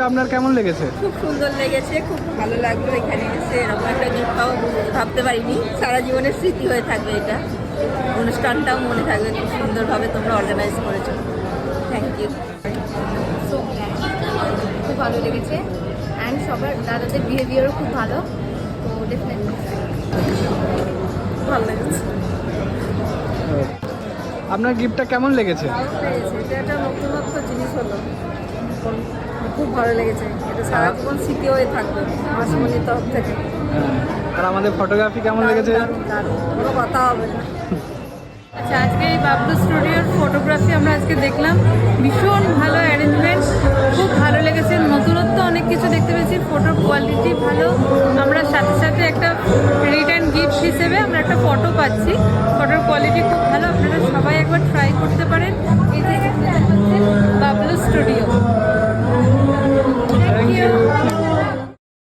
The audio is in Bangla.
আপনার কেমন লেগেছে? খুব সুন্দর লেগেছে, খুব ভালো লাগলো এখানে এসে। এরকম একটা গিফট পাবো ভাবতে পারিনি। সারা জীবনের স্মৃতি হয়ে থাকবে এটা। অনুষ্ঠানটাও মনে থাকবে। খুব সুন্দরভাবে তোমরা অর্গানাইজ করেছো, থ্যাংক ইউ। খুব ভালো লেগেছে অ্যান্ড সবার দাদাদের বিহেভিয়ারও খুব ভালো, তো ডেফিনেটলি ভালো লেগেছে। আপনার গিফটটা কেমন লেগেছে? ভালো লেগেছে, এটা একটা নতুনত্ব জিনিস হলো, খুব ভালো লেগেছে। এটা সারা জীবন স্মৃতি হয়ে থাকবে মাসিমণির তরফ থেকে। আর আমাদের ফটোগ্রাফি কেমন লেগেছে? দারুণ দারুণ, কোনো কথা হবে না। আচ্ছা, আজকে এই বাবলু স্টুডিওর ফটোগ্রাফি আমরা আজকে দেখলাম, ভীষণ ভালো অ্যারেঞ্জমেন্ট, খুব ভালো লেগেছে। নতুনত্ব অনেক কিছু দেখতে পেয়েছি, ফটোর কোয়ালিটি ভালো। আমরা সাথে সাথে একটা রিটার্ন গিফট হিসেবে আমরা একটা ফটো পাচ্ছি,